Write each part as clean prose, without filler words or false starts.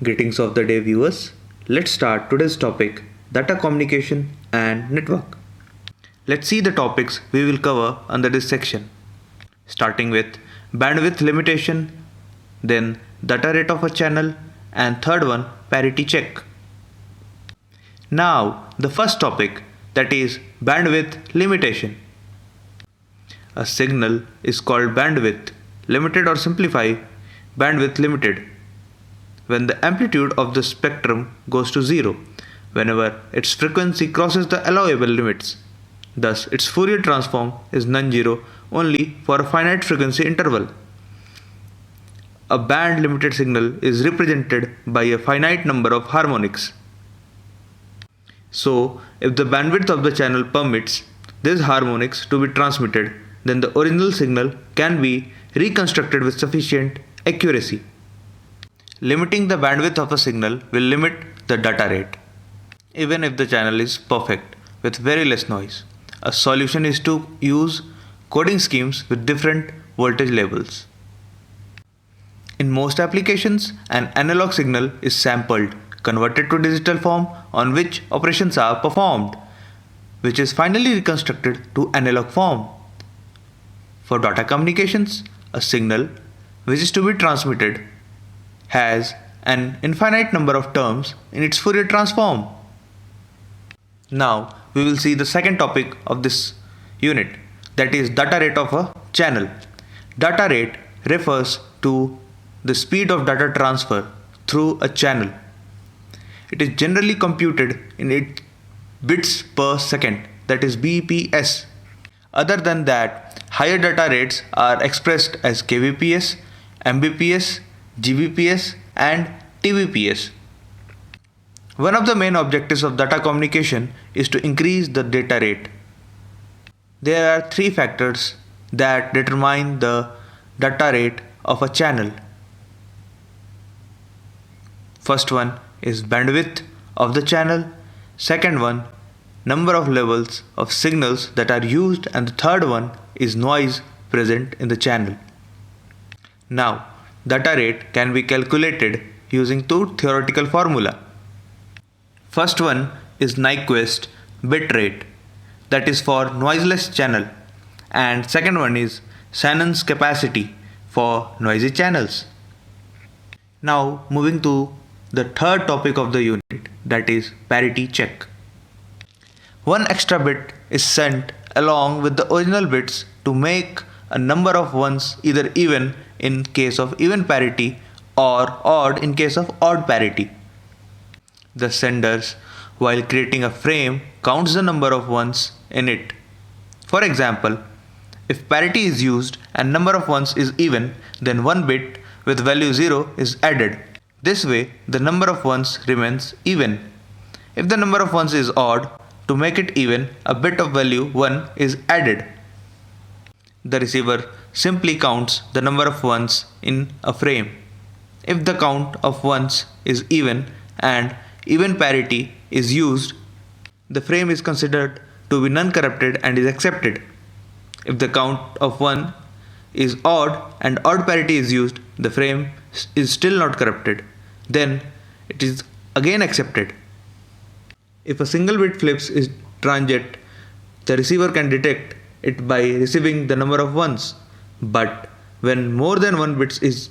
Greetings of the day, viewers. Let's start today's topic, data communication and network. Let's see the topics we will cover under this section. Starting with bandwidth limitation, then data rate of a channel, and third one, parity check. Now, the first topic, that is bandwidth limitation. A signal is called bandwidth limited, or simplify, bandwidth limited, when the amplitude of the spectrum goes to zero, whenever its frequency crosses the allowable limits. Thus, its Fourier transform is non-zero only for a finite frequency interval. A band-limited signal is represented by a finite number of harmonics. So, if the bandwidth of the channel permits these harmonics to be transmitted, then the original signal can be reconstructed with sufficient accuracy. Limiting the bandwidth of a signal will limit the data rate, even if the channel is perfect with very less noise. A solution is to use coding schemes with different voltage levels. In most applications, an analog signal is sampled, converted to digital form on which operations are performed, which is finally reconstructed to analog form. For data communications, a signal which is to be transmitted has an infinite number of terms in its Fourier transform. Now we will see the second topic of this unit, that is data rate of a channel. Data rate refers to the speed of data transfer through a channel. It is generally computed in its bits per second, that is BPS. Other than that, higher data rates are expressed as kbps, mbps, gbps and tvps. One of the main objectives of data communication is to increase the data rate. There are three factors that determine the data rate of a channel. First one is bandwidth of the channel, second one, number of levels of signals that are used, and the third one is noise present in the channel. Now, data rate can be calculated using two theoretical formula. First one is Nyquist bit rate, that is for noiseless channel, and second one is Shannon's capacity for noisy channels. Now moving to the third topic of the unit, that is parity check. One extra bit is sent along with the original bits to make a number of ones either even in case of even parity or odd in case of odd parity. The senders, while creating a frame, counts the number of ones in it. For example, if parity is used and number of ones is even, then one bit with value 0 is added. This way, the number of ones remains even. If the number of ones is odd, to make it even, a bit of value 1 is added. The receiver simply counts the number of ones in a frame. If the count of ones is even and even parity is used, the frame is considered to be non-corrupted and is accepted. If the count of 1 is odd and odd parity is used, the frame is still not corrupted. Then it is again accepted. If a single bit flips is transient, the receiver can detect it by receiving the number of ones. But when more than one bit is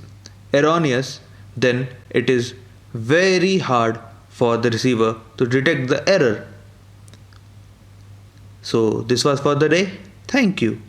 erroneous, then it is very hard for the receiver to detect the error. So this was for the day. Thank you.